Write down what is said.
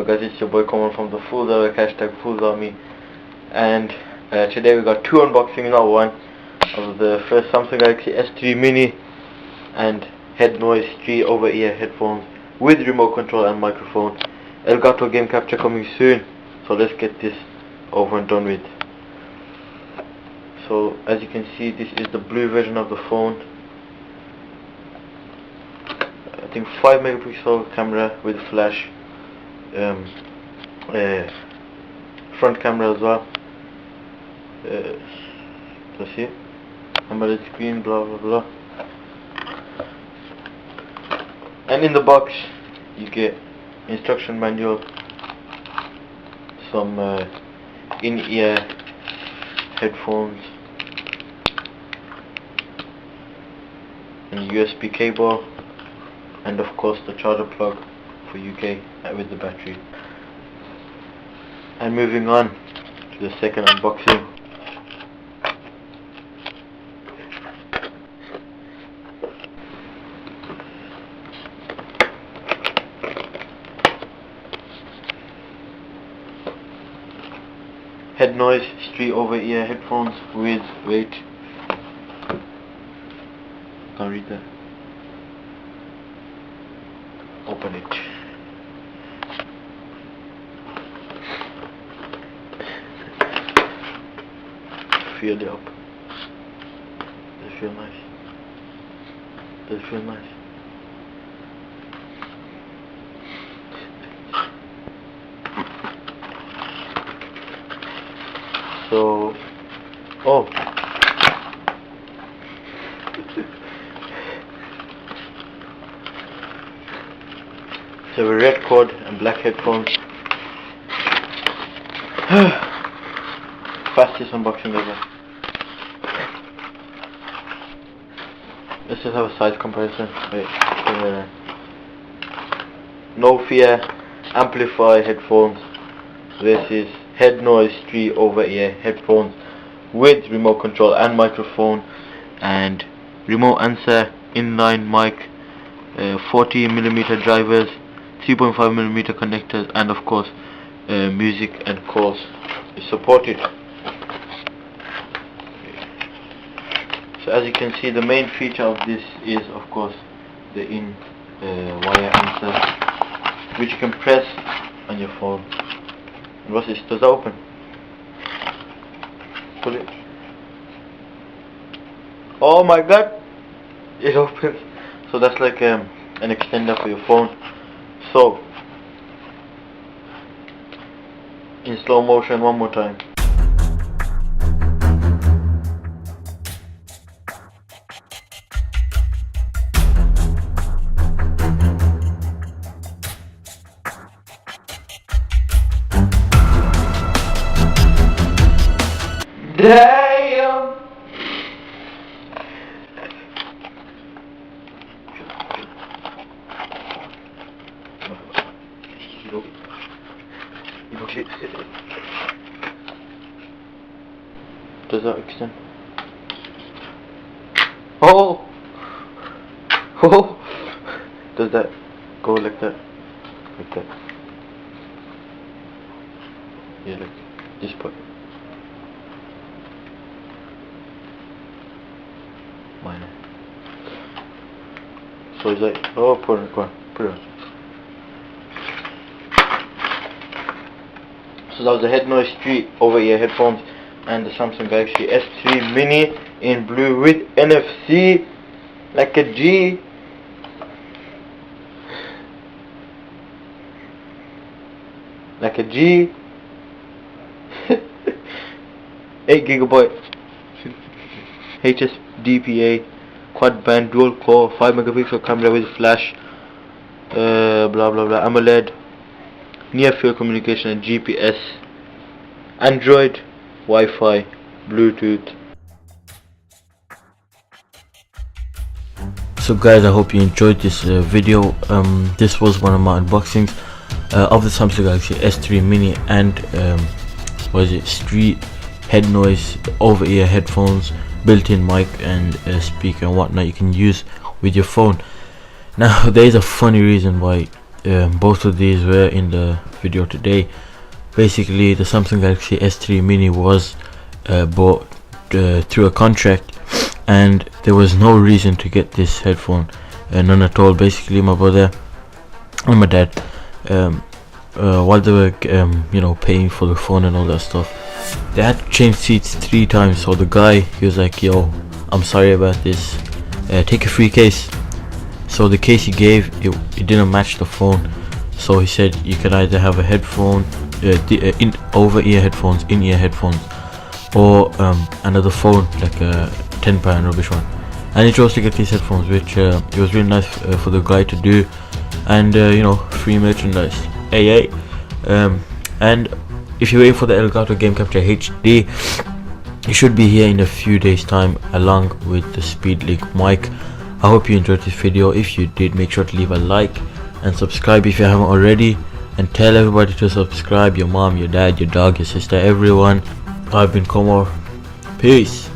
Hello guys, it's your boy Common from TheFoolsAtWork, #FoolsArmy, and today we got two unboxings now. One of the first Samsung Galaxy S3 Mini and Hednoise over-ear headphones with remote control and microphone. Elgato game capture coming soon, so let's get this over and done with. So as you can see, this is the blue version of the phone. I think 5 megapixel camera with flash, front camera as well. Let's see, AMOLED screen, blah blah blah. And in the box you get instruction manual, some in-ear headphones, and USB cable, and of course the charger plug for UK with the battery. And moving on to the second unboxing. Hednoise over-ear headphones with, wait, can't read that. Open it. Feel it up. Does it feel nice? Does it feel nice? So, oh, so a red cord and black headphones. Fastest unboxing ever. Let's just have a size comparison. Wait, No Fear Amplify headphones versus Hednoise over-ear headphones with remote control and microphone and remote answer, inline mic, 40mm drivers, 3.5mm connectors, and of course music and calls is supported. So as you can see, the main feature of this is of course the wire answer, which you can press on your phone. And what's this? Does that open? Pull it. Oh my god! It opens. So that's like an extender for your phone. So in slow motion, one more time. Damn! Does that extend? Oh! Oh! Does that go like that? Like that? Yeah, like this part. Minor. So is that? Oh, put it on. So that was the Hednoise over-ear headphones and the Samsung Galaxy S3 Mini in blue with NFC, like a G. Like a G. 8GB HSDPA, quad band, dual core, 5 megapixel camera with flash, blah blah blah, AMOLED, near field communication and GPS, Android, Wi-Fi, Bluetooth. So guys, I hope you enjoyed this video. This was one of my unboxings of the Samsung Galaxy S3 Mini and Street Hednoise over-ear headphones, built-in mic and speaker and whatnot you can use with your phone. Now there is a funny reason why both of these were in the video today. Basically, the Samsung Galaxy S3 Mini was bought through a contract, and there was no reason to get this headphone, none at all. Basically, my brother and my dad, while they were paying for the phone and all that stuff, they had to change seats 3 times. So the guy, he was like, yo, I'm sorry about this, take a free case. So the case he gave, it didn't match the phone, so he said you can either have a headphone, over-ear headphones, in-ear headphones, or another phone, like a £10 rubbish one. And he chose to get these headphones, which it was really nice for the guy to do. And free merchandise, and if you're waiting for the Elgato Game Capture HD, it should be here in a few days time, along with the SpeedLink mic. I hope you enjoyed this video. If you did, make sure to leave a like and subscribe if you haven't already, and tell everybody to subscribe, your mom, your dad, your dog, your sister, everyone. I've been Komor. Peace.